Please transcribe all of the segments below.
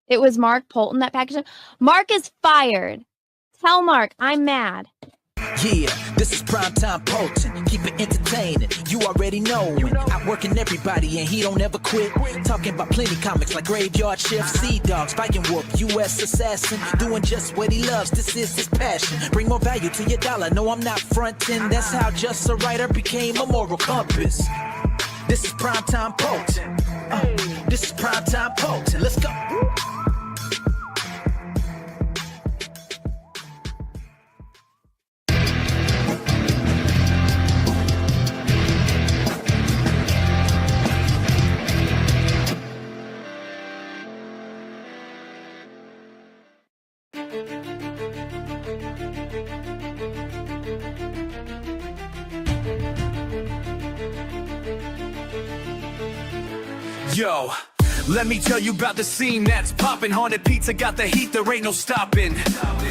It was Mark Poulton that packaged it. Mark is fired. Tell Mark I'm mad. Yeah, this is primetime Poulton. Keep it entertaining. You already know. Outworking everybody and he don't ever quit. Talking about plenty comics like Graveyard Shift, Sea Dogs, Fighting Wolf, U.S. Assassin. Doing just what he loves. This is his passion. Bring more value to your dollar. No, I'm not fronting. That's how just a writer became a moral compass. This is primetime Poulton. This is primetime Poulton. Let's go. Yo, let me tell you about the scene that's poppin'. Haunted Pizza got the heat, there ain't no stopping.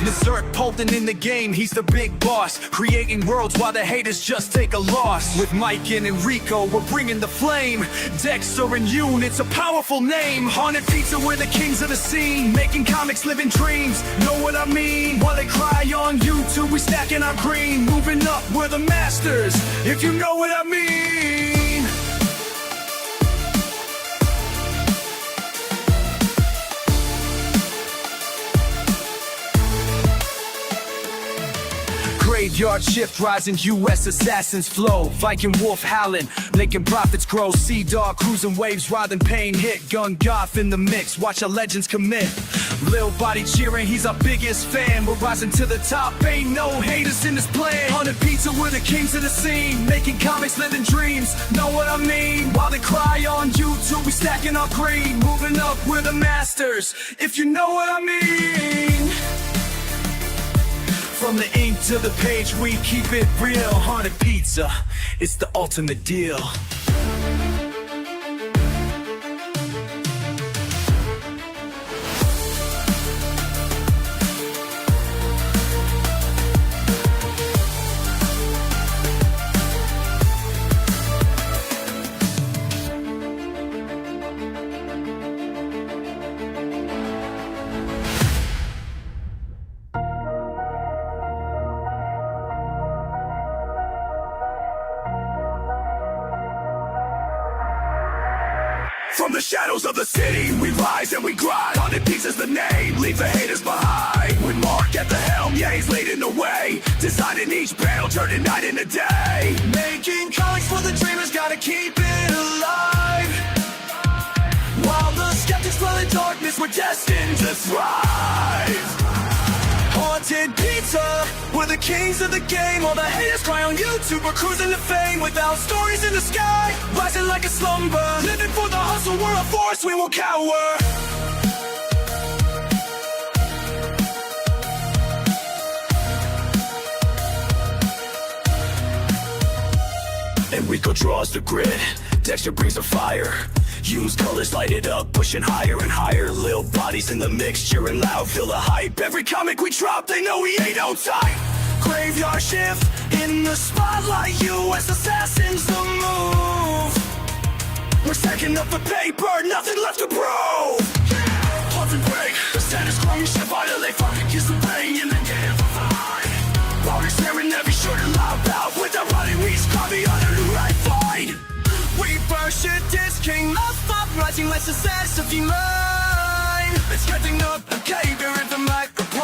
Berserk Poulton in the game, he's the big boss. Creating worlds while the haters just take a loss. With Mike and Enrico, we're bringing the flame. Dexter and Yoon, it's a powerful name. Haunted Pizza, we're the kings of the scene. Making comics, living dreams, know what I mean? While they cry on YouTube, we stacking our green. Moving up, we're the masters, if you know what I mean. Graveyard shift, rising U.S. assassins flow. Viking wolf howling, making profits grow. Sea dog cruising waves, riding pain hit. Gun goth in the mix, watch our legends commit. Lil body cheering, he's our biggest fan. We're rising to the top, ain't no haters in this plan. Haunted Pizza, we're the kings of the scene. Making comics, living dreams, know what I mean? While they cry on YouTube, we stacking our green. Moving up, we're the masters, if you know what I mean. From the ink to the page, we keep it real. Haunted Pizza, it's the ultimate deal. From the shadows of the city, we rise and we grind. Haunted Pizza's the name, leave the haters behind. With Mark at the helm, yeah, he's leading the way. Designing each panel, turning night into day. Making comics for the dreamers, gotta keep it alive. While the skeptics dwell in darkness, we're destined to thrive. Haunted Pizza, we're the kings of the game. All the haters cry on YouTube, we're cruising to fame. Without stories in the sky, rising like a slumber. Living for the hustle, we're a force, we won't cower. Enrico draws the grid, Dexter brings the fire. Use colors, light it up, pushing higher and higher. Lil bodies in the mix, cheering loud, feel the hype. Every comic we drop, they know we ain't no type. Graveyard shift, in the spotlight, U.S. assassins the move. We're stacking up the paper, nothing left to prove. Pump and break, the status quo, you should violate. Fucking kiss the pain and then get amplified. While we're staring every short and loud bout. With the running, we scar the other new right fight. We first shit this king of pop, rising like success of your mind. It's getting up, okay, we're in the microphone.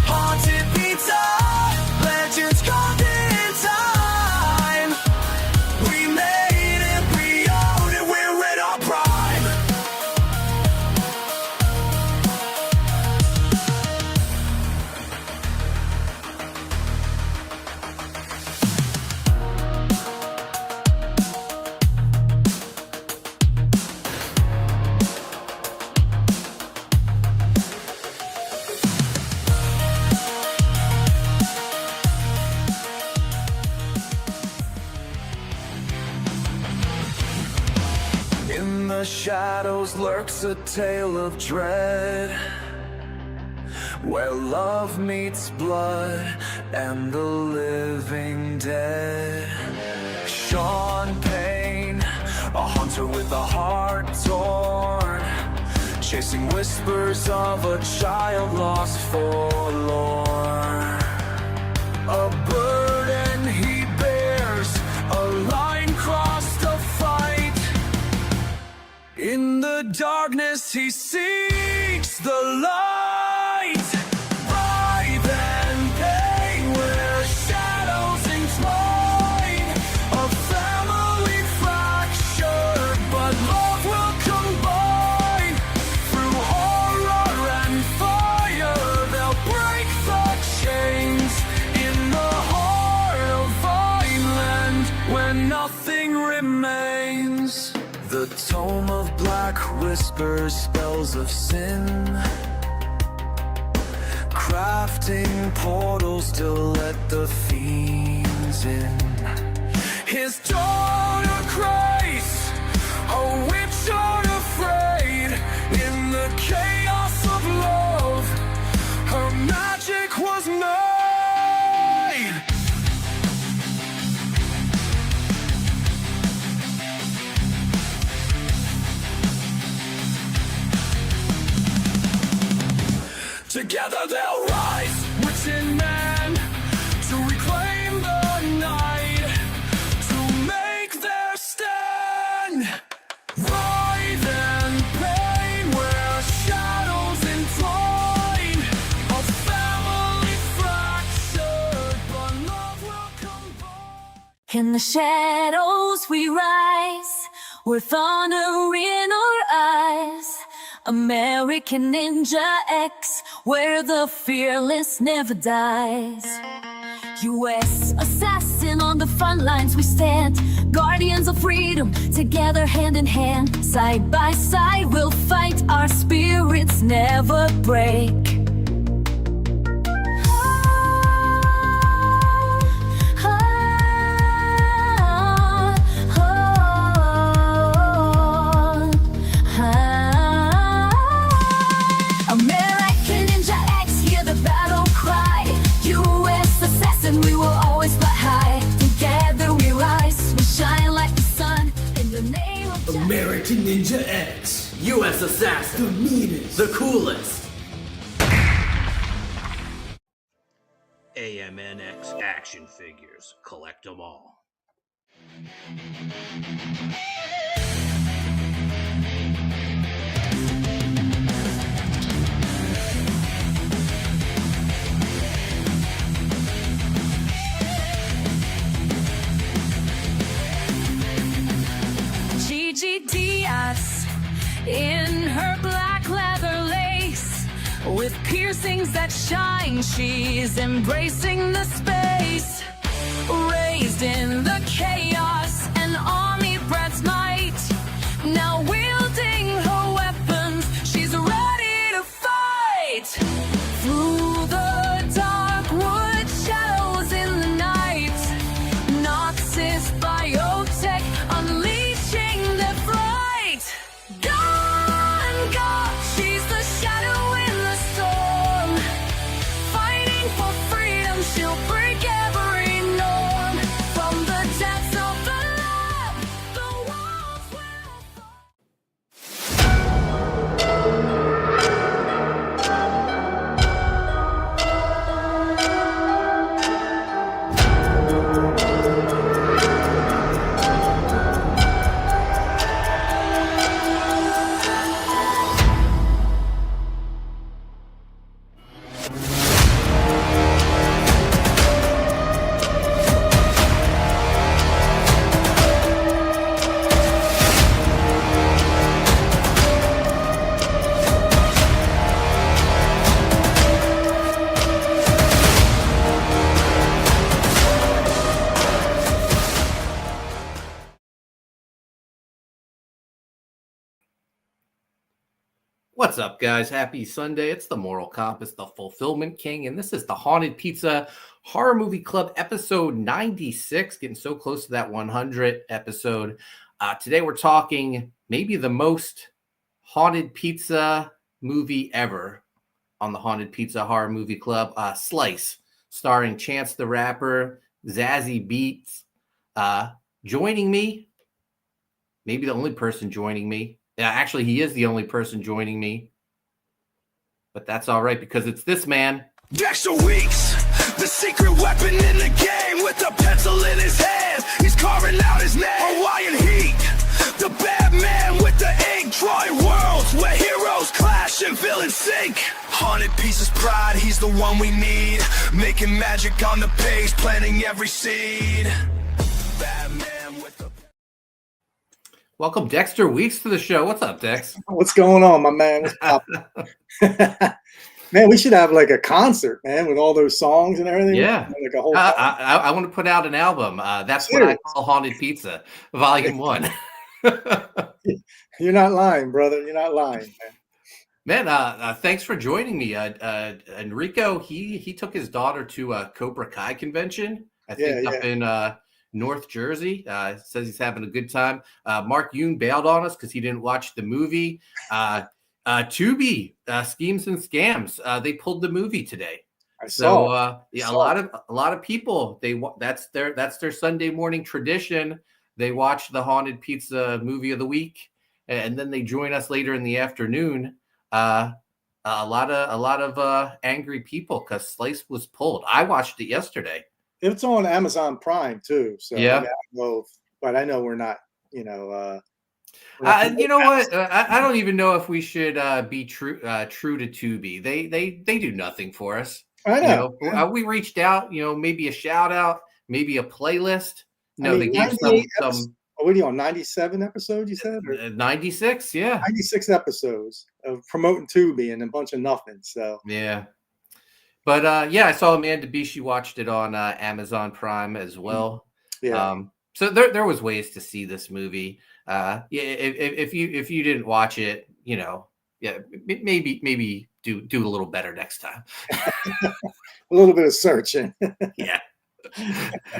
Haunted Pizza, legends carved in time. We made it, we own it, we're in our prime. In the shadows lurks a tale of dread, where love meets blood and the living dead. Sean Payne, a hunter with a heart torn, chasing whispers of a child lost forlorn. A burden he bears, a line crossed to fight. In the darkness he seeks the light. Writhe and pain where shadows entwine. A family fractured, but love will combine. Through horror and fire, they'll break the chains. In the heart of Vineland, where nothing remains. The tome of black whispers spells of sin, crafting portals to let the fiends in. His daughter Grace, a witch unafraid. In the chaos of love, her magic was made. Together they'll rise, within man, to reclaim the night, to make their stand. Writhe and pain where shadows entwine. A family fractured, but love will combine. In the shadows we rise, with honor in our eyes. American Ninja X, where the fearless never dies. U.S. assassin on the front lines we stand. Guardians of freedom, together hand in hand. Side by side we'll fight, our spirits never break. American Ninja X, U.S. Assassin, the meanest, the coolest. AMNX action figures, collect them all. Diaz in her black leather lace, with piercings that shine, she's embracing the space. Raised in the chaos and omnipresent might, now wielding her weapons, she's ready to fight. Through the dark wood shadows in the night, Noxus biotech unleashing their fright. Gun Goth, she's the shadow in the storm. Fighting for freedom, she'll break every norm. From the depths of the lab, the walls will fall. What's up, guys? Happy Sunday. It's the Moral Compass, the Fulfillment King, and this is the Haunted Pizza Horror Movie Club episode 96, getting so close to that 100 episode. Today we're talking maybe the most haunted pizza movie ever on the Haunted Pizza Horror Movie Club, Slice, starring Chance the Rapper, Zazie Beetz. Joining me, maybe the only person joining me. Yeah, actually, he is the only person joining me. But that's all right because it's this man. Dexter Weeks, the secret weapon in the game with a pencil in his hand. He's carving out his name. Hawaiian heat, the bad man with the ink, drawing worlds where heroes clash and villains sink. 100 pieces pride, he's the one we need. Making magic on the page, planting every seed. Batman with the... Welcome, Dexter Weeks, to the show. What's up, Dex? What's going on, my man? What's poppin'? Man, we should have like a concert, man, with all those songs and everything. Yeah. Like a whole I want to put out an album. That's what I call Haunted Pizza, Volume 1. You're not lying, brother. You're not lying, man. Man, thanks for joining me. Enrico, he took his daughter to a Cobra Kai convention, I think up in North Jersey. Says he's having a good time. Mark Yoon bailed on us because he didn't watch the movie. Tubi, Schemes and Scams, they pulled the movie today. A lot of people, that's their Sunday morning tradition. They watch the Haunted Pizza movie of the week, and then they join us later in the afternoon. A lot of angry people because Slice was pulled. I watched it yesterday. It's on Amazon Prime too. So yeah, I know we're not, you know what? I don't even know if we should be true to Tubi. They do nothing for us. I know. We reached out. Maybe a shout out, maybe a playlist. No, they gave some. What are you on? 97 episodes? You said 96? Yeah, 96 episodes of promoting Tubi and a bunch of nothing. So yeah. But I saw Amanda B. She watched it on Amazon Prime as well. Yeah. So there was ways to see this movie. If you didn't watch it, maybe do a little better next time. A little bit of searching. Yeah.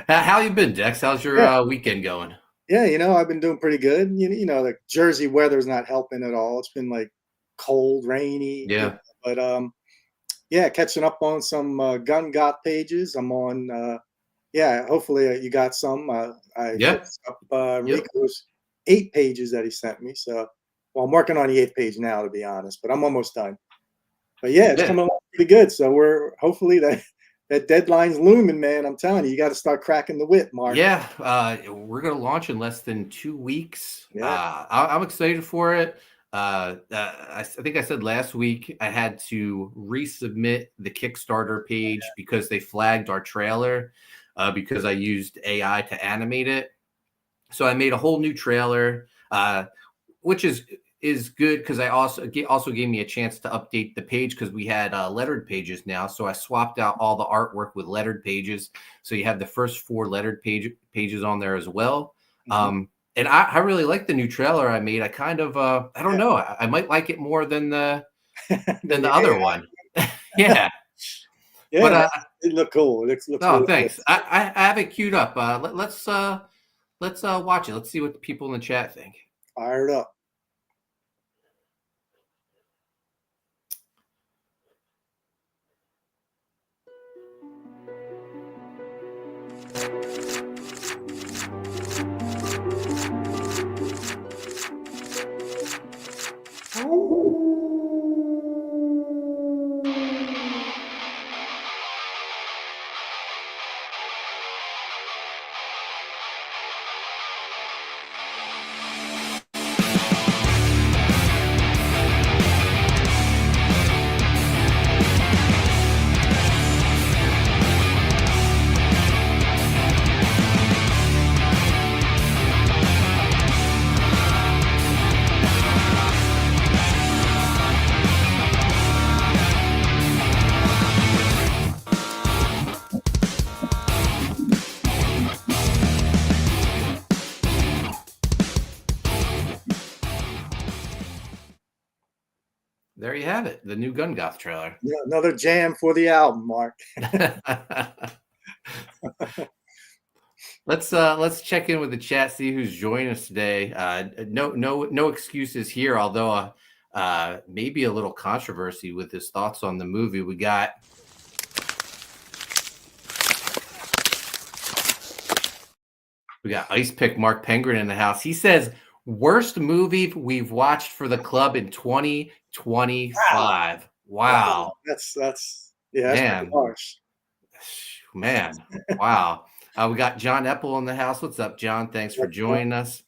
How you been, Dex? How's your weekend going? Yeah, I've been doing pretty good. The Jersey weather's not helping at all. It's been like cold, rainy. Yeah. But catching up on some Gun Goth pages. I'm on. Hopefully you got some. I picked up Enrico's 8 pages that he sent me. So, I'm working on the 8th page now, to be honest, but I'm almost done. But it's coming along pretty good. So we're hopefully that deadline's looming, man. I'm telling you got to start cracking the whip, Mark. Yeah, we're gonna launch in less than 2 weeks. Yeah. I'm excited for it. I think I said last week I had to resubmit the Kickstarter page because they flagged our trailer because I used AI to animate it. So I made a whole new trailer, which is good because I also gave me a chance to update the page because we had lettered pages now. So I swapped out all the artwork with lettered pages. So you have the first 4 lettered pages on there as well. Mm-hmm. And I really like the new trailer I made. I kind of I don't know. I might like it more than the other one. Yeah. Yeah, but it looked cool. It looks really thanks. Cool. I have it queued up. Let's watch it. Let's see what the people in the chat think. Fired up. There you have it, the new Gun Goth trailer. Yeah, another jam for the album, Mark. Let's check in with the chat, see who's joining us today. No excuses here, although maybe a little controversy with his thoughts on the movie. We got Ice Pick Mark Penguin in the house. He says, Worst movie we've watched for the club in 2025. Wow. That's yeah, that's pretty Man. harsh. Man. Wow. We got John Epple in the house. What's up, John? Thanks for joining us.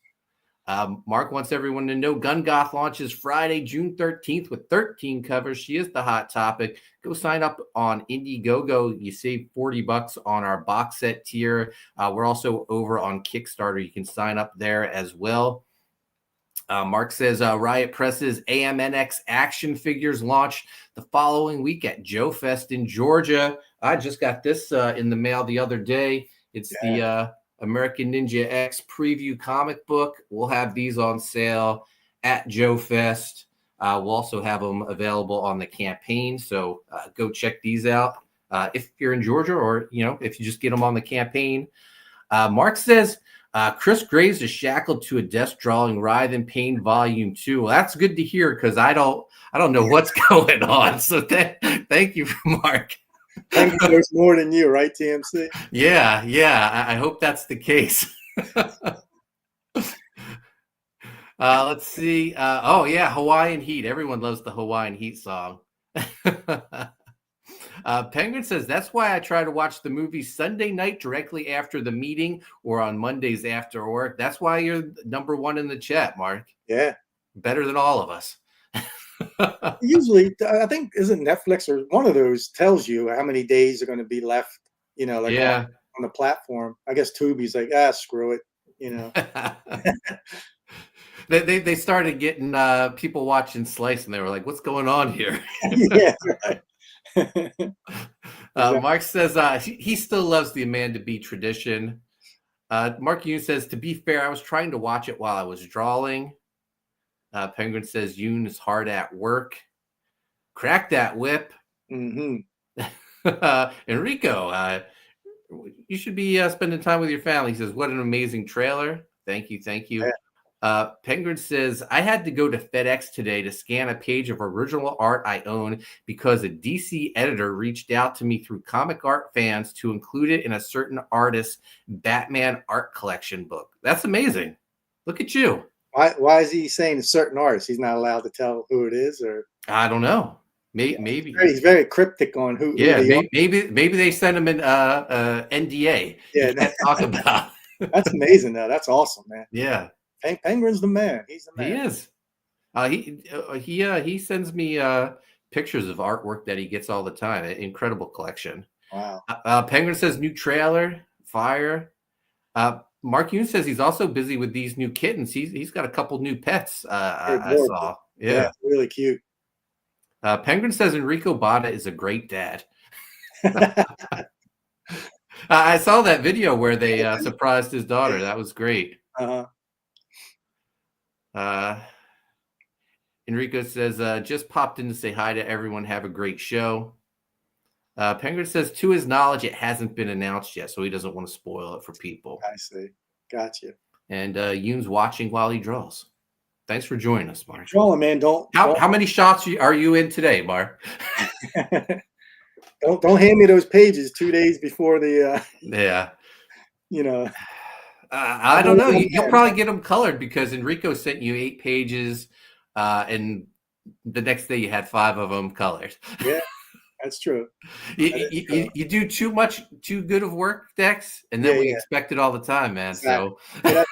Mark wants everyone to know Gun Goth launches Friday, June 13th with 13 covers. She is the hot topic. Go sign up on Indiegogo. You save $40 on our box set tier. We're also over on Kickstarter. You can sign up there as well. Mark says Riot Press's AMNX action figures launch the following week at Joe Fest in Georgia. I just got this in the mail the other day. It's the American Ninja X preview comic book. We'll have these on sale at Joe Fest. We'll also have them available on the campaign. So go check these out if you're in Georgia, or if you just get them on the campaign. Mark says Chris Graves is shackled to a desk drawing Writhe in Pain Volume 2. Well, that's good to hear, because I don't know what's going on. So thank you, Mark. There's more than you, right, TMC? Yeah. I hope that's the case. Let's see. Hawaiian Heat. Everyone loves the Hawaiian Heat song. Penguin says, that's why I try to watch the movie Sunday night directly after the meeting or on Mondays after work. That's why you're number one in the chat, Mark. Yeah. Better than all of us. Usually, I think, isn't Netflix or one of those tells you how many days are going to be left, on the platform. I guess Tubi's like, screw it, They started getting people watching Slice, and they were like, what's going on here? Yeah, right. Mark says he still loves the Amanda B tradition. Mark Yoon says, to be fair, I was trying to watch it while I was drawing. Penguin says Yoon is hard at work. Crack that whip. Mm-hmm. Enrico, you should be spending time with your family. He says, what an amazing trailer. Thank you. Yeah. Penguin says, I had to go to FedEx today to scan a page of original art I own because a DC editor reached out to me through comic art fans to include it in a certain artist's Batman art collection book. That's amazing. Look at you. Why is he saying a certain artist? He's not allowed to tell who it is, or I don't know. Maybe he's very cryptic on who. Yeah, maybe they send him an NDA. Yeah, can't talk about. That's amazing, though. That's awesome, man. Yeah, Penguin's the man. He's the man. He is. He sends me pictures of artwork that he gets all the time. An incredible collection. Wow. Penguin says new trailer, fire. Mark Yoon says he's also busy with these new kittens. He's got a couple new pets. I saw. Yeah, really cute. Penguin says Enrico Botta is a great dad. I saw that video where they surprised his daughter. That was great. Enrico says, just popped in to say hi to everyone. Have a great show. Penguin says, to his knowledge, it hasn't been announced yet, so he doesn't want to spoil it for people. I see. Gotcha. And Yoon's watching while he draws. Thanks for joining us, Mark. Drawing, man. How many shots are you in today, Mark? Don't hand me those pages 2 days before the. Yeah. I don't know. You'll probably get them colored because Enrico sent you 8 pages, and the next day you had 5 of them colored. Yeah, that's true. You do too good of work, Dex, and then we expect it all the time, man. Exactly. So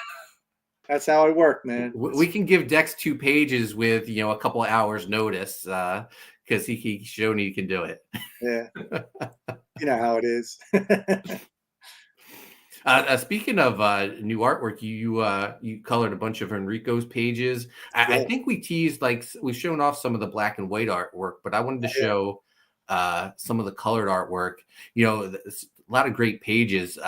that's how I work, man. We can give Dex 2 pages with a couple of hours notice because he's shown he can do it. Yeah, you know how it is. Speaking of new artwork, you colored a bunch of Enrico's pages. I think we teased, we've shown off some of the black and white artwork, but I wanted to show some of the colored artwork. A lot of great pages.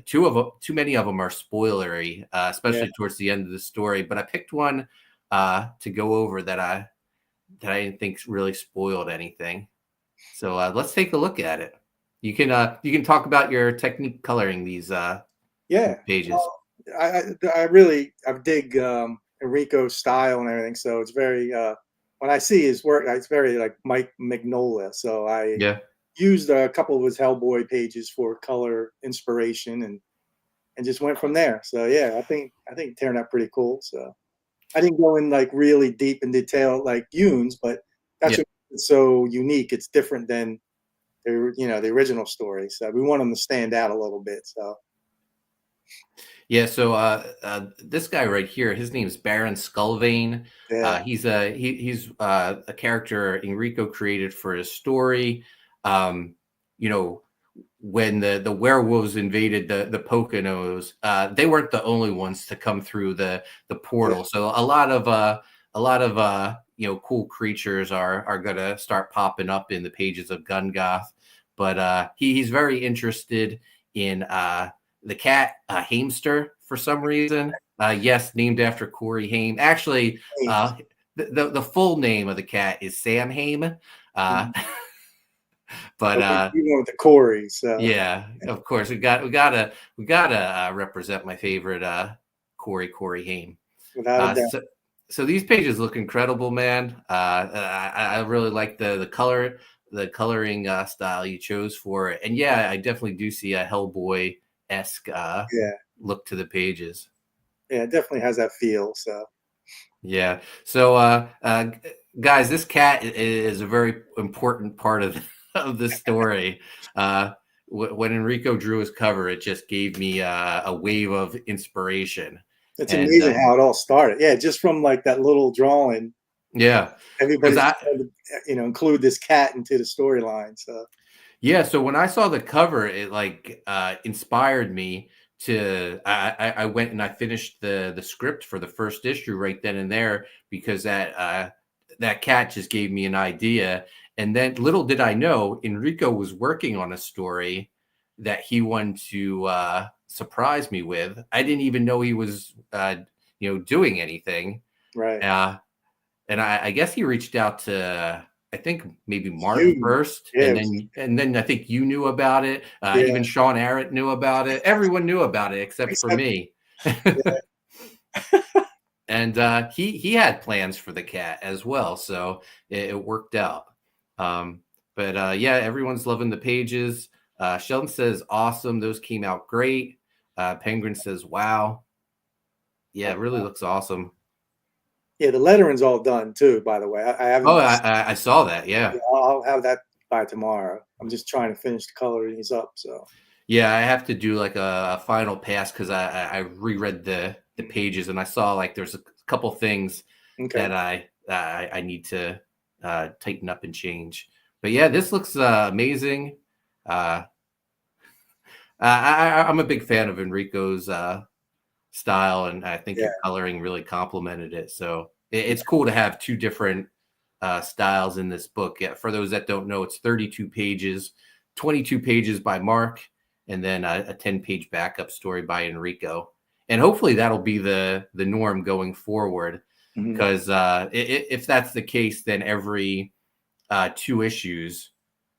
Too many of them are spoilery, especially towards the end of the story. But I picked one to go over that I didn't think really spoiled anything. So let's take a look at it. You can talk about your technique coloring these pages. I dig Enrico's style and everything. So it's very when I see his work, it's very like Mike Mignola. So I used a couple of his Hellboy pages for color inspiration and just went from there. So yeah, I think it turned out pretty cool. So I didn't go in like really deep in detail like Yoon's, but that's what makes it so unique. It's different than the original story. So we want them to stand out a little bit. So yeah. So this guy right here, his name's Baron Skullvein. yeah, He's a character Enrico created for his story. When the werewolves invaded the Poconos, they weren't the only ones to come through the portal. So a lot of cool creatures are gonna start popping up in the pages of Gun Goth. But he's very interested in the cat Hamster for some reason. Yes, named after Corey Haim. Actually, the full name of the cat is Sam Haim. But you went with the Corey. So yeah, of course we gotta represent my favorite Corey Haim. Without a doubt. So these pages look incredible, man. I really like the coloring style you chose for it, and yeah, I definitely do see a Hellboy-esque look to the pages. Yeah, it definitely has that feel. So yeah. So guys, this cat is a very important part of the story. When Enrico drew his cover, it just gave me a wave of inspiration. It's amazing how it all started. Yeah, just from like that little drawing. Yeah, everybody's trying to, include this cat into the storyline. So yeah, so when I saw the cover, it like inspired me to. I went and I finished the script for the first issue right then and there, because that cat just gave me an idea. And then little did I know, Enrico was working on a story that he wanted to surprise me with. I didn't even know he was, doing anything. Right. And I guess he reached out to, I think maybe Mark first, yeah, and then I think you knew about it. Even Sean Arrett knew about it. Everyone knew about it except for me. And he had plans for the cat as well, so it worked out. But everyone's loving the pages. Sheldon says, awesome. Those came out great. Penguin says, wow. Yeah, it really looks awesome. Yeah, the lettering's all done too, by the way. I haven't. Oh, I saw that. Yeah. I'll have that by tomorrow. I'm just trying to finish the coloring these up. So yeah, I have to do like a final pass because I reread the pages and I saw like there's a couple things that I need to tighten up and change. But yeah, this looks amazing. I'm a big fan of Enrico's style, and I think the coloring really complemented it. So it's cool to have two different styles in this book. Yeah, for those that don't know, it's 32 pages, 22 pages by Mark, and then a 10-page backup story by Enrico. And hopefully that'll be the norm going forward. Because if that's the case, then every 2 issues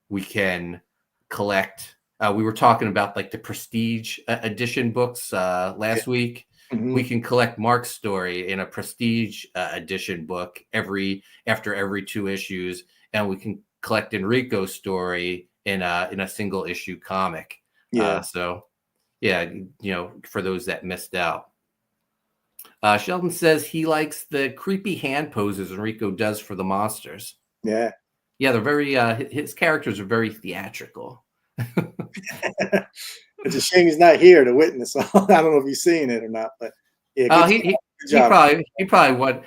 we can collect. We were talking about like the Prestige edition books last week. We can collect Mark's story in a Prestige edition book after every 2 issues, and we can collect Enrico's story in a single issue comic. So yeah, for those that missed out. Sheldon says he likes the creepy hand poses Enrico does for the monsters. Yeah, they're very. His characters are very theatrical. It's a shame he's not here to witness all. I don't know if you've seen it or not, but yeah. He probably would.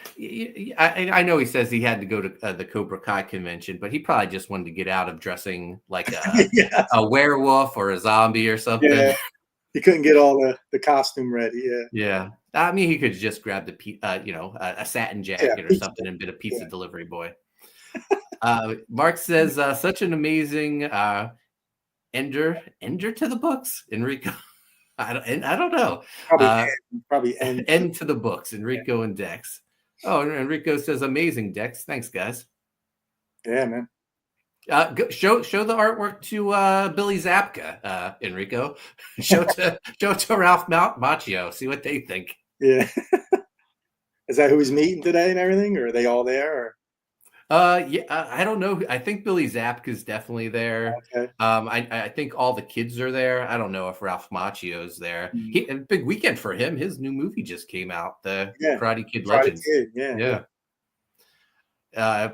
I know he says he had to go to the Cobra Kai convention, but he probably just wanted to get out of dressing like a werewolf or a zombie or something. Yeah. He couldn't get all the costume ready. Yeah. I mean, he could just grab the a satin jacket or something and been a pizza delivery boy. Mark says such an amazing ender to the books, Enrico. I don't know. Probably end to the books, Enrico and Dex. Oh, Enrico says amazing, Dex. Thanks, guys. Yeah, man. Show the artwork to Billy Zabka, Enrico. Show it to Ralph Macchio. See what they think. Yeah. Is that who he's meeting today and everything, or are they all there? Or? Yeah, I don't know. I think Billy Zabka's definitely there. Okay. I think all the kids are there. I don't know if Ralph Macchio's there. A big weekend for him. His new movie just came out, the Karate Kid Legends. Yeah.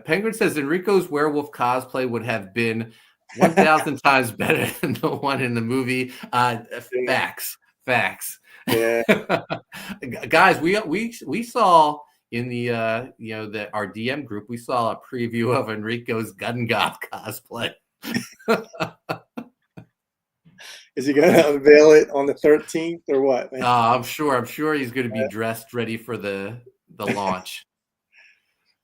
Penguin says Enrico's werewolf cosplay would have been 1,000 times better than the one in the movie. Facts. Yeah. Guys, we saw in the our DM group, we saw a preview of Enrico's Gun Goth cosplay. Is he going to unveil it on the 13th or what? Man? I'm sure he's going to be dressed ready for the launch.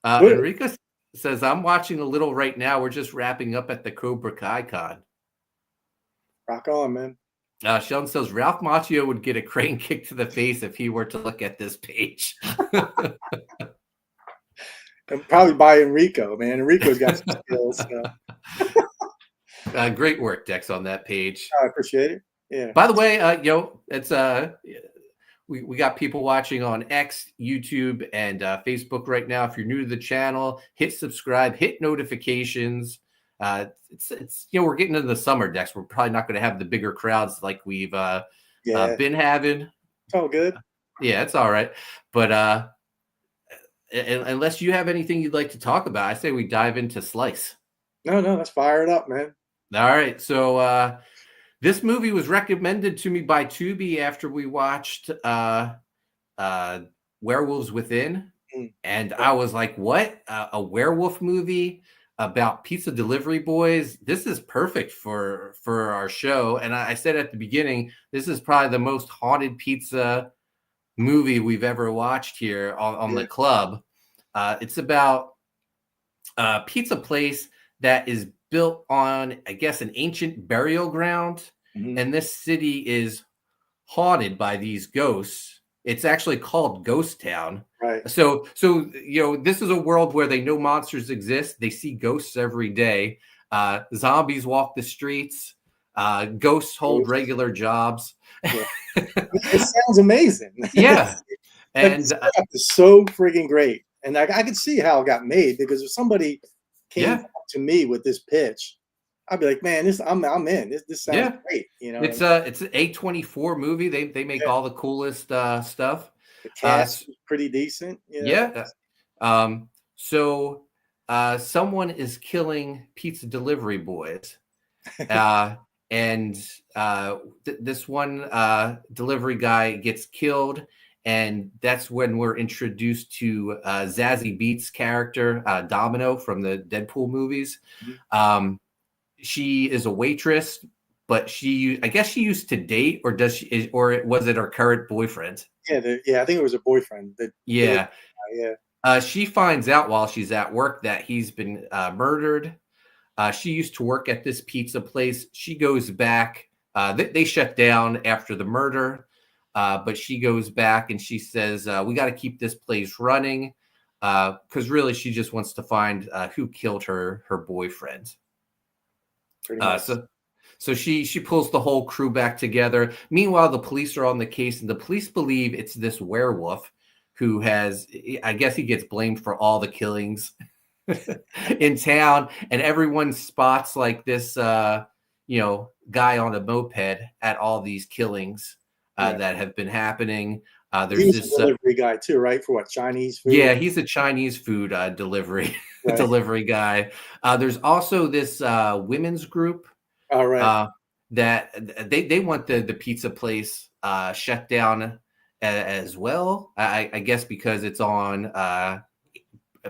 Enrico says, I'm watching a little right now. We're just wrapping up at the Cobra Kai Con. Rock on, man. Sheldon says, Ralph Macchio would get a crane kick to the face if he were to look at this page. And probably by Enrico, man. Enrico's got some skills. So. Great work, Dex, on that page. I appreciate it. Yeah. By the way, it's we got people watching on X, YouTube, and Facebook right now. If you're new to the channel, hit subscribe, hit notifications. It's we're getting into the summer, Dex. We're probably not going to have the bigger crowds like we've been having. It's all good. Yeah, it's all right. But unless you have anything you'd like to talk about, I say we dive into Slice. No, let's fire it up, man. All right. So this movie was recommended to me by Tubi after we watched Werewolves Within. And I was like, what? A werewolf movie about pizza delivery boys? This is perfect for our show. And I said at the beginning, this is probably the most haunted pizza movie we've ever watched here on the club. It's about a pizza place that is built on, I guess, an ancient burial ground. And this city is haunted by these ghosts. It's actually called Ghost Town. Right. So this is a world where they know monsters exist. They see ghosts every day. Zombies walk the streets. Ghosts hold regular jobs. Yeah. It sounds amazing. Yeah. And it's so friggin' great. And I could see how it got made, because if somebody came up to me with this pitch, I'd be like, man, I'm in. This sounds great. It's an A24 movie. They make all the coolest stuff. The cast is pretty decent. So someone is killing pizza delivery boys. And this one delivery guy gets killed. And that's when we're introduced to Zazie Beetz' character, Domino, from the Deadpool movies. She is a waitress, but I guess she used to date, or was it her current boyfriend? Yeah, I think it was a boyfriend. She finds out while she's at work that he's been murdered. She used to work at this pizza place. She goes back. They shut down after the murder, but she goes back and she says, we got to keep this place running, because really she just wants to find who killed her boyfriend. So she pulls the whole crew back together. Meanwhile, the police are on the case, and the police believe it's this werewolf who I guess he gets blamed for all the killings in town. And everyone spots like this, guy on a moped at all these killings that have been happening. There's this delivery guy too, right? For what, Chinese food? Yeah, he's a Chinese food delivery guy. There's also this women's group. All right. That they want the pizza place shut down as well. I guess because it's on a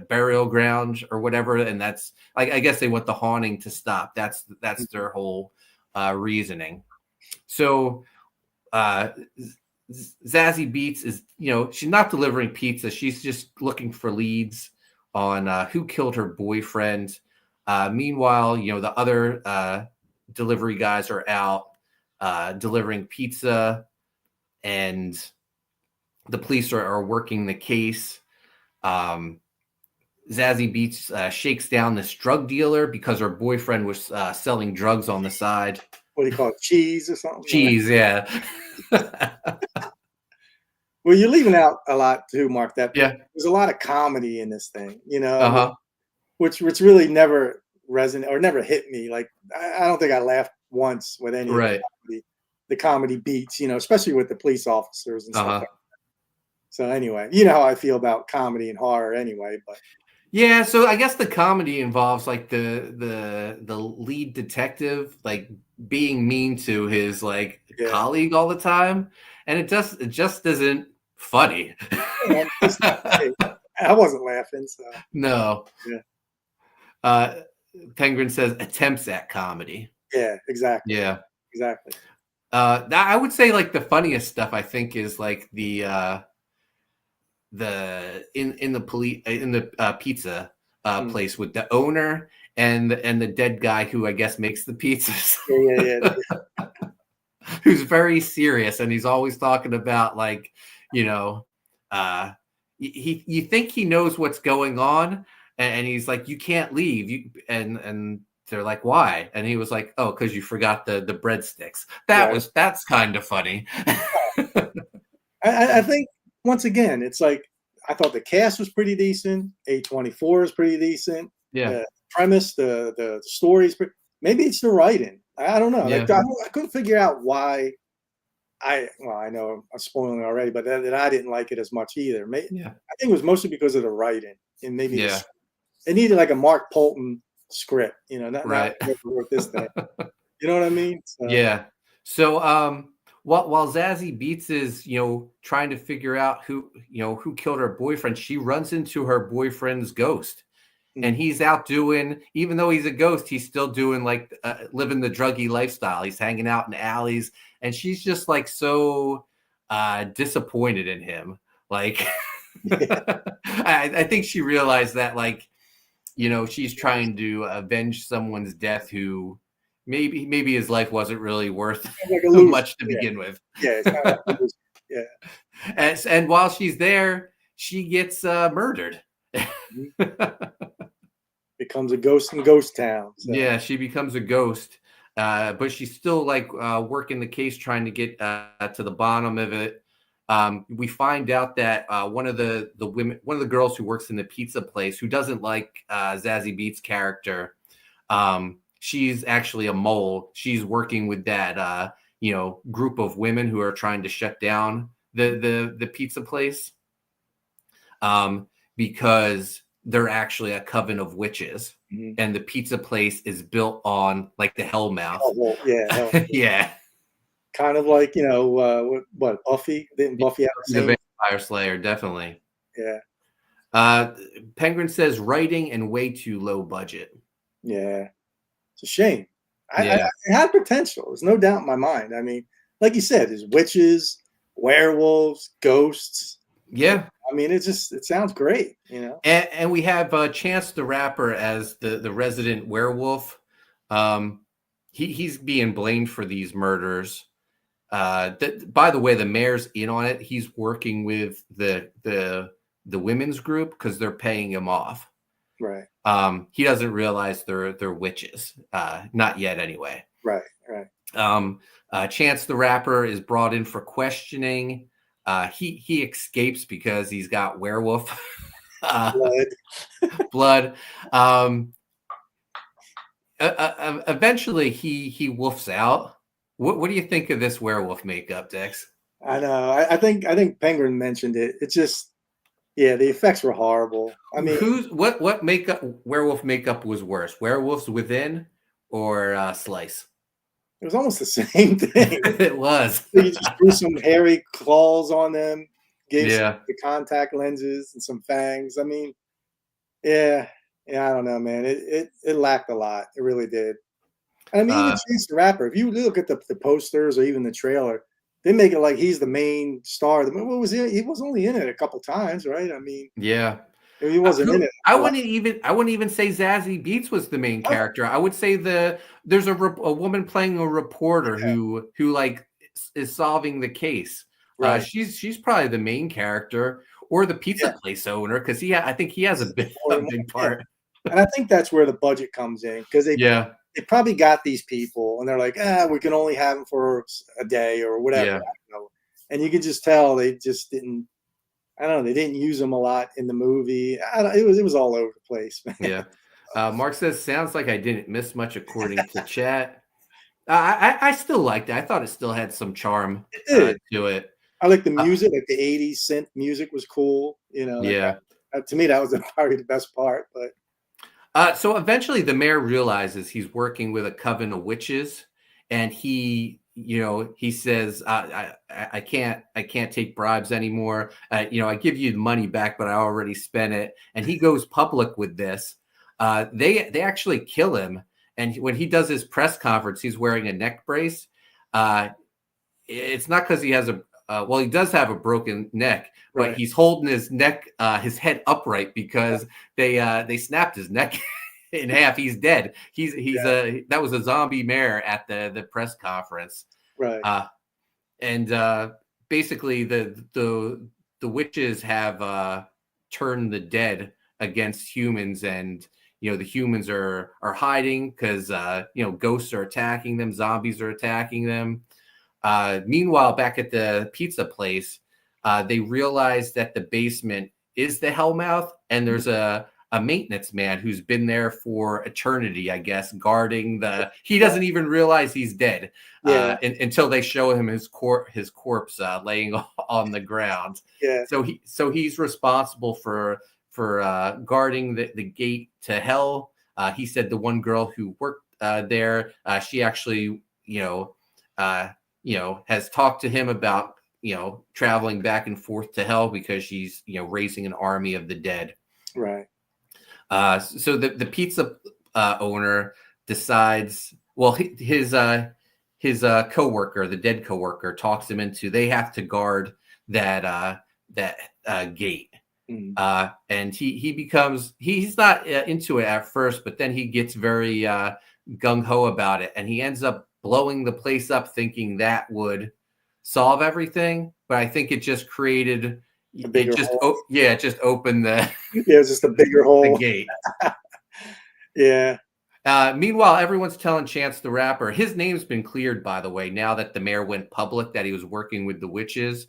burial ground or whatever, and that's I guess they want the haunting to stop. That's their whole reasoning. So Zazie Beetz is, she's not delivering pizza. She's just looking for leads on who killed her boyfriend. Meanwhile, the other delivery guys are out delivering pizza, and the police are working the case. Zazie Beetz shakes down this drug dealer because her boyfriend was selling drugs on the side. What do you call it? Cheese or something? Cheese, yeah. Well, you're leaving out a lot too, Mark. There's a lot of comedy in this thing, which really never resonate or never hit me. Like I don't think I laughed once with any of the comedy beats, you know, especially with the police officers and stuff like that. So anyway, you know how I feel about comedy and horror anyway, but yeah, so I guess the comedy involves like the lead detective like being mean to his like colleague all the time, and it just isn't funny. I wasn't laughing, so no. Yeah. Penguin says attempts at comedy. Yeah, exactly. Yeah, exactly. I would say like the funniest stuff I think is like the pizza place with the owner and the dead guy who I guess makes the pizzas. Yeah. Who's very serious, and he's always talking about like, you know, you think he knows what's going on, and he's like, you can't leave, and they're like, why? And he was like, oh, because you forgot the breadsticks. That's kind of funny. I think once again, it's like I thought the cast was pretty decent. A24 is pretty decent. Yeah. The premise, the stories. Maybe it's the writing. I don't know. Yeah. Like, I couldn't figure out why. I know I'm spoiling it already, but that I didn't like it as much either. I think it was mostly because of the writing, and maybe it needed like a Mark Poulton script, you know, not wrote this thing. You know what I mean? So. Yeah. So while Zazie Beetz is, you know, trying to figure out who killed her boyfriend, she runs into her boyfriend's ghost. And he's out doing, even though he's a ghost, he's still doing like living the druggy lifestyle. He's hanging out in alleys, and she's just like so disappointed in him. Like, I think she realized that, like, you know, she's trying to avenge someone's death who maybe his life wasn't really worth much to begin with. Yeah, it's kind of yeah. And while she's there, she gets murdered. Becomes a ghost in Ghost Town. So. Yeah, she becomes a ghost, but she's still like working the case, trying to get to the bottom of it. We find out that one of the girls who works in the pizza place, who doesn't like Zazie Beetz' character, she's actually a mole. She's working with that group of women who are trying to shut down the pizza place, because they're actually a coven of witches, and the pizza place is built on like the Hellmouth. Yeah. Kind of like, you know, what Buffy? Didn't Buffy have the same? Vampire Slayer, definitely. Yeah. Penguin says writing and way too low budget. Yeah. It's a shame. It had potential. There's no doubt in my mind. I mean, like you said, there's witches, werewolves, ghosts. Yeah. I mean, it sounds great, you know. And we have Chance the Rapper as the resident werewolf. He's being blamed for these murders. By the way, the mayor's in on it. He's working with the women's group because they're paying him off. Right. He doesn't realize they're witches. Not yet, anyway. Right. Chance the Rapper is brought in for questioning. He escapes because he's got werewolf blood. Eventually he wolfs out. What do you think of this werewolf makeup, Dex? I know. I think Penguin mentioned it. It's just, the effects were horrible. I mean, what werewolf makeup was worse? Werewolves Within or Slice? It was almost the same thing. It was. You just threw some hairy claws on them, gave some the contact lenses and some fangs. I mean, I don't know, man. It lacked a lot. It really did. I mean, even Chance the Rapper, if you look at the posters or even the trailer, they make it like he's the main star. What was he? He was only in it a couple times, right? I mean, he wasn't in it. I wouldn't even say Zazie Beetz was the main character. I would say there's a woman playing a reporter who like is solving the case. Right. She's probably the main character, or the pizza place owner, because I think he has a big part. And I think that's where the budget comes in, because they probably got these people and they're like, we can only have them for a day or whatever. Yeah. You know? And you could just tell they just didn't. I don't know. They didn't use them a lot in the movie. It was all over the place. Man. Yeah. Mark says, sounds like I didn't miss much according to chat. I still liked it. I thought it still had some charm to it. I like the music, like the 80s synth music was cool. You know, yeah. To me, that was probably the best part. But so eventually the mayor realizes he's working with a coven of witches, and he says, I can't take bribes anymore. I give you the money back, but I already spent it. And he goes public with this. They actually kill him. And when he does his press conference, he's wearing a neck brace. It's not because he has he does have a broken neck, but he's holding his neck, his head upright because they snapped his neck in half. He's dead. That was a zombie mayor at the press conference. Right. And basically the witches have turned the dead against humans, and the humans are hiding because ghosts are attacking them, zombies are attacking them. Meanwhile, back at the pizza place, they realize that the basement is the Hellmouth, and there's a maintenance man who's been there for eternity, I guess, guarding he doesn't even realize he's dead until they show him his corpse laying on the ground. Yeah. So he's responsible for guarding the gate to hell. He said the one girl who worked there, she actually, has talked to him about, traveling back and forth to hell because she's, raising an army of the dead. Right. So the pizza owner decides, his coworker, the dead coworker, talks him into, they have to guard that gate. And he's not into it at first, but then he gets very gung-ho about it, and he ends up blowing the place up thinking that would solve everything. But I think it just created it just opened the it's just a bigger hole. The gate. Yeah. Meanwhile, everyone's telling Chance the Rapper, his name's been cleared, by the way, now that the mayor went public that he was working with the witches.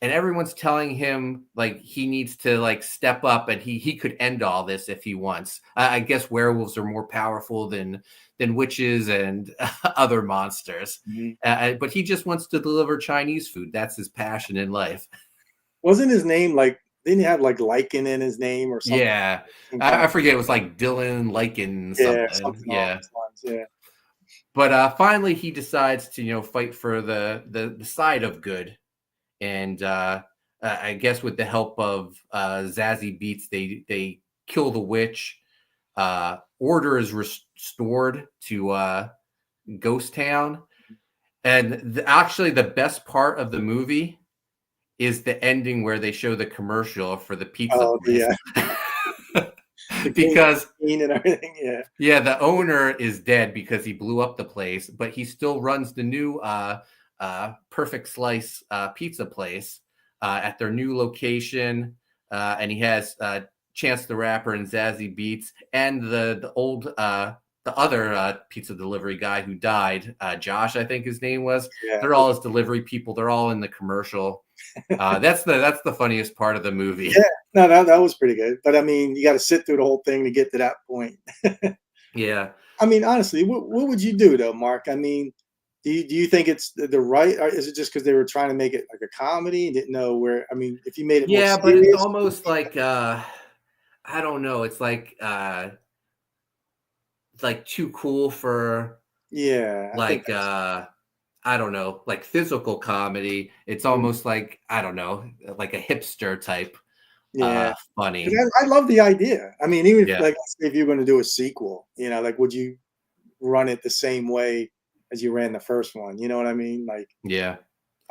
And everyone's telling him like he needs to like step up, and he could end all this if he wants. I guess werewolves are more powerful than witches and other monsters. Mm-hmm. But he just wants to deliver Chinese food. That's his passion in life. Wasn't his name didn't he have like Lichen in his name or something? Yeah, I forget. It was like Dylan Lichen. Something. Yeah. Yeah. But finally, he decides to fight for the side of good. And I guess with the help of Zazie Beetz, they kill the witch. Order is restored to Ghost Town. And actually, the best part of the movie is the ending where they show the commercial for the pizza place. Yeah. Because and everything, the owner is dead because he blew up the place, but he still runs the new Perfect Slice pizza place at their new location, and he has Chance the Rapper and Zazie Beetz and the old the other pizza delivery guy who died, Josh, I think his name was. Yeah. They're all his delivery people. They're all in the commercial. That's the funniest part of the movie. Yeah, no, that was pretty good. But I mean, you got to sit through the whole thing to get to that point. Yeah. I mean, honestly, what would you do though, Mark? I mean, do you think it's the right, or is it just because they were trying to make it like a comedy and didn't know where? I mean, if you made it more serious, but it's almost like I don't know. It's like too cool for I don't know, like physical comedy. It's almost like, I don't know, like a hipster type funny. I love the idea. I mean, even if you're going to do a sequel, would you run it the same way as you ran the first one? You know what I mean? I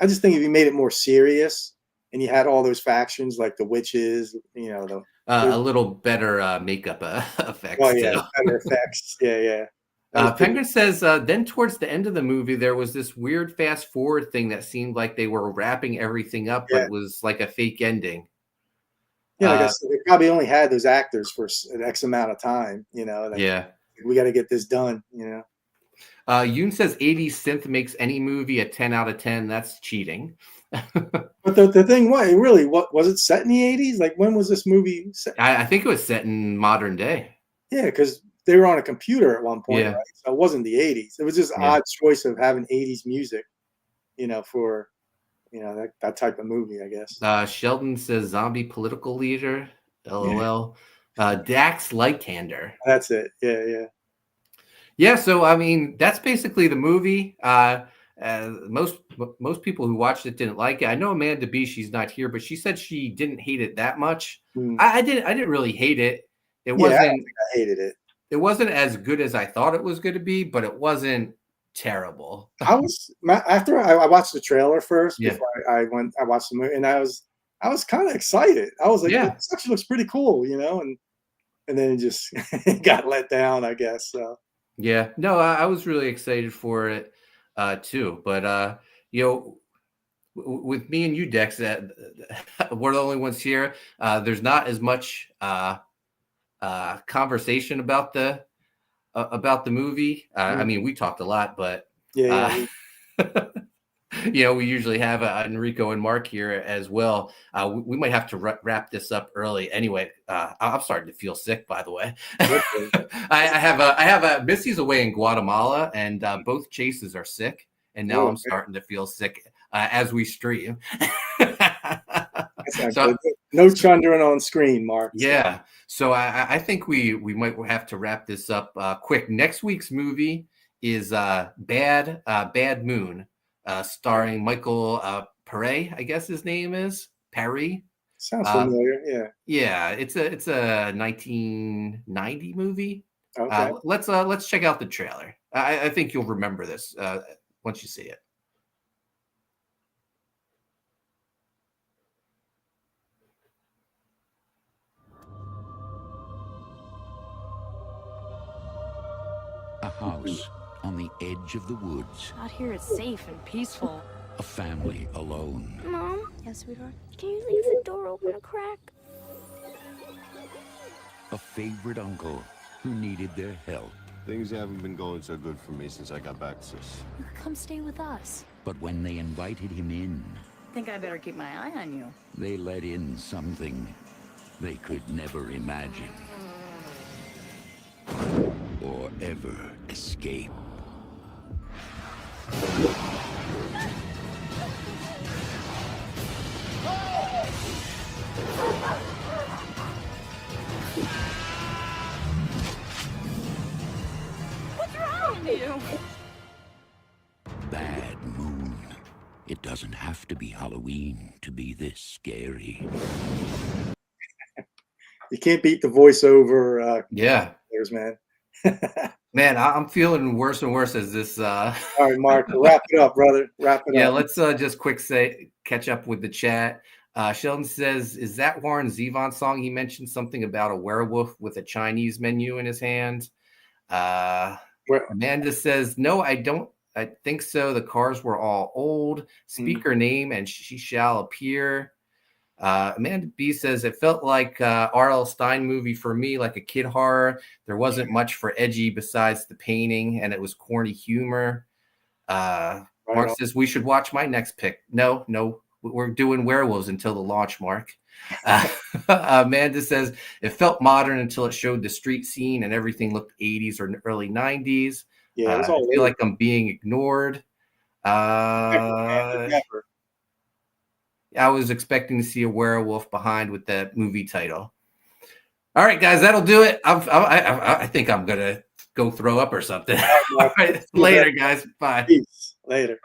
just think if you made it more serious and you had all those factions like the witches, a little better makeup effects. Oh yeah, better effects. Yeah. Penguin says, then towards the end of the movie, there was this weird fast forward thing that seemed like they were wrapping everything up, but it was like a fake ending. Yeah, I guess they probably only had those actors for an X amount of time, we got to get this done, Yoon says 80s synth makes any movie a 10 out of 10. That's cheating. But the thing, what was it set in the 80s? Like, when was this movie set? I think it was set in modern day. Yeah, because they were on a computer at one point, Yeah. right? So it wasn't the 80s. It was just an odd choice of having 80s music, for that type of movie, I guess. Sheldon says zombie political leader. LOL. Dax Lighthander. That's it. Yeah, yeah. Yeah, so I mean, that's basically the movie. Most people who watched it didn't like it. I know Amanda B, she's not here, but she said she didn't hate it that much. I didn't really hate it. It wasn't. I don't think I hated it. It wasn't as good as I thought it was going to be, but it wasn't terrible. After I watched the trailer first before I watched the movie, and I was kind of excited. I was like, this actually looks pretty cool, and then it just got let down, I guess. So. Yeah, no, I was really excited for it too. But with me and you, Dex, we're the only ones here. There's not as much conversation about the movie. I mean, we talked a lot, but we usually have Enrico and Mark here as well. We might have to wrap this up early. Anyway, I'm starting to feel sick, by the way. I have Missy's away in Guatemala, and both Chases are sick, and now I'm starting to feel sick as we stream. So, no chundering on screen, Mark. Yeah. So I think we might have to wrap this up quick. Next week's movie is Bad Moon. Starring Michael Paré, I guess his name is Parry. Sounds familiar. Yeah. Yeah, it's a 1990 movie. Okay. Let's check out the trailer. I think you'll remember this once you see it. A house on the edge of the woods. Out here it's safe and peaceful. A family alone. Mom? Yes, sweetheart? Can you leave the door open a crack? A favorite uncle who needed their help. Things haven't been going so good for me since I got back, sis. You could come stay with us. But when they invited him in, Think I better keep my eye on you. they let in something they could never imagine. Or ever escape. What's wrong with you? Bad Moon. It doesn't have to be Halloween to be this scary. You can't beat the voiceover. Players, man. Man, I'm feeling worse and worse as this. All right, Mark, wrap it up, brother. Wrap it up. Yeah, let's just catch up with the chat. Sheldon says, is that Warren Zevon song? He mentioned something about a werewolf with a Chinese menu in his hand. Amanda says, no, I don't. I think so. The cars were all old. Speaker name and she shall appear. Amanda B says, it felt like R.L. Stine movie for me, like a kid horror. There wasn't much for edgy besides the painting, and it was corny humor. Mark says, we should watch my next pick. No, we're doing werewolves until the launch, Mark. Amanda says, it felt modern until it showed the street scene and everything looked 80s or early 90s. Yeah, it was all I feel like I'm being ignored. Never. I was expecting to see a werewolf behind with that movie title. All right, guys, that'll do it. I think I'm going to go throw up or something. All right, later, guys. Bye. Peace. Later.